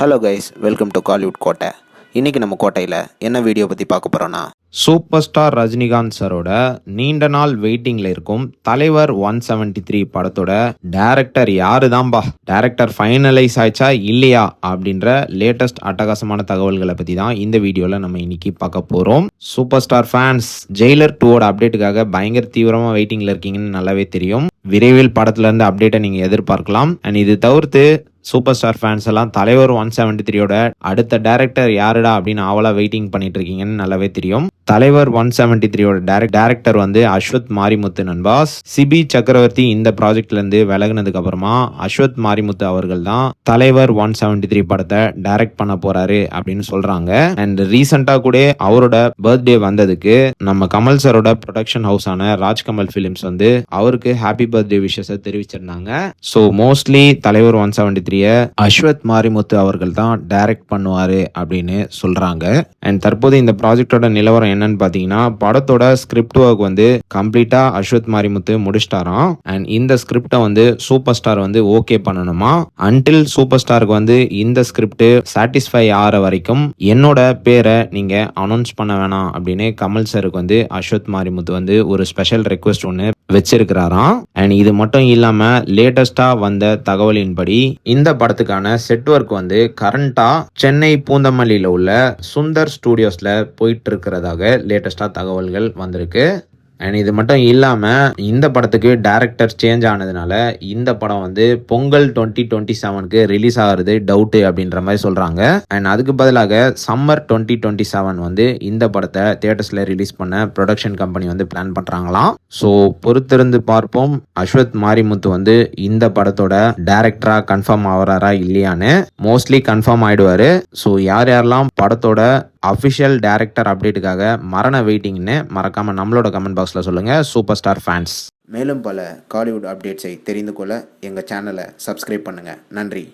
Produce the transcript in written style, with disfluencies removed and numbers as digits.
Hello guys, welcome to Kollywood கோட்டை. இன்றைக்கி நம்ம கோட்டையில் என்ன வீடியோ பற்றி பார்க்க போகிறோன்னா, சூப்பர் ஸ்டார் ரஜினிகாந்த் சரோட நீண்ட நாள் வெயிட்டிங்கில் இருக்கும் தலைவர் 173 படத்தோட டைரக்டர் யாரு தான்பா, டைரக்டர் ஃபைனலைஸ் ஆயிடுச்சா இல்லையா அப்படின்ற லேட்டஸ்ட் அட்டகாசமான தகவல்களை பற்றி தான் இந்த வீடியோவில் நம்ம இன்னைக்கு பார்க்க போகிறோம். சூப்பர் ஸ்டார் ஃபேன்ஸ் ஜெயிலர் 2ஓட அப்டேட்டுக்காக பயங்கர தீவிரமாக வெயிட்டிங்கில் இருக்கீங்கன்னு நல்லாவே தெரியும். விரைவில் படத்துலேருந்து அப்டேட்டை நீங்கள் எதிர்பார்க்கலாம். அண்ட் இது தவிர்த்து சூப்பர் ஸ்டார் ஃபேன்ஸ் எல்லாம் தலைவர் 173ஓட அடுத்த டைரக்டர் யாருடா அப்படின்னு ஆவலா வெயிட்டிங் பண்ணிட்டு இருக்கீங்கன்னு நல்லாவே தெரியும். தலைவர் 173ஓட டைரக்டர் வந்து அஸ்வத் மாரிமுத்து நண்பாஸ். சிபி சக்கரவர்த்தி இந்த ப்ராஜெக்ட்ல இருந்து விலகினதுக்கு அப்புறமா அஸ்வத் மாரிமுத்து அவர்கள் தான் தலைவர் 173 படத்தை டைரக்ட் பண்ண போறாரு அப்படின்னு சொல்றாங்க. அண்ட் ரீசெண்டா கூட அவரோட பர்த்டே வந்ததுக்கு நம்ம கமல் சரோட ப்ரொடக்ஷன் ஹவுஸ் ஆன ராஜ்கமல் பிலிம்ஸ் வந்து அவருக்கு ஹாப்பி பர்த்டே விஷஸ் தெரிவிச்சிருந்தாங்க. ஸோ மோஸ்ட்லி தலைவர் 173 அஸ்வத் மாரிமுத்து அவர்கள் தான் டைரக்ட் பண்ணுவாரு அப்படின்னு சொல்றாங்க. அண்ட் தற்போது இந்த ப்ராஜெக்டோட நிலவரம் என்னன்னு பாத்தீங்கன்னா, படத்தோட ஸ்கிரிப்ட் ஒர்க் வந்து கம்ப்ளீட்டா அஸ்வத் மாரிமுத்து முடிச்சிட்டாராம். அண்ட் இந்த ஸ்கிரிப்டை வந்து சூப்பர் ஸ்டார் வந்து ஓகே பண்ணணுமா. அன்டில் சூப்பர் ஸ்டாருக்கு வந்து இந்த ஸ்கிரிப்ட் சாட்டிஸ்ஃபை ஆகிற வரைக்கும் என்னோட பேரை நீங்க அனௌன்ஸ் பண்ண வேணாம் அப்படின்னு கமல் சருக்கு வந்து அஸ்வத் மாரிமுத்து வந்து ஒரு ஸ்பெஷல் ரெக்வெஸ்ட் ஒன்று வச்சிருக்கிறாராம். அண்ட் இது மட்டும் இல்லாம லேட்டஸ்டா வந்த தகவலின்படி இந்த படத்துக்கான செட் ஒர்க் வந்து கரண்டா சென்னை பூந்தமல்லியில உள்ள சுந்தர் ஸ்டுடியோஸ்ல போயிட்டு இருக்கிறதாக லேட்டஸ்டா தகவல்கள் வந்திருக்கு. அண்ட் இது மட்டும் இல்லாமல் இந்த படத்துக்கு டைரக்டர் சேஞ்ச் ஆனதுனால இந்த படம் வந்து பொங்கல் 2027க்கு ரிலீஸ் ஆகிறது டவுட்டு அப்படின்ற மாதிரி சொல்கிறாங்க. அண்ட் அதுக்கு பதிலாக சம்மர் 2027 வந்து இந்த படத்தை தியேட்டர்ஸில் ரிலீஸ் பண்ண ப்ரொடக்ஷன் கம்பெனி வந்து பிளான் பண்ணுறாங்களாம். ஸோ பொறுத்திருந்து பார்ப்போம் அஸ்வத் மாரிமுத்து வந்து இந்த படத்தோட டைரக்டராக கன்ஃபார்ம் ஆகிறாரா இல்லையான்னு. Mostly confirm ஆயிடுவாரு. ஸோ யார் யாரெல்லாம் படத்தோட அஃபிஷியல் டைரக்டர் அப்டேட்டுக்காக மரண வெயிட்டிங்னு மறக்காம நம்மளோட கமெண்ட் பாக்ஸ்ல சொல்லுங்க சூப்பர் ஸ்டார் ஃபேன்ஸ். மேலும் பல காலிவுட் அப்டேட்ஸை தெரிந்து கொள்ள எங்கள் சேனலை சப்ஸ்கிரைப் பண்ணுங்கள். நன்றி.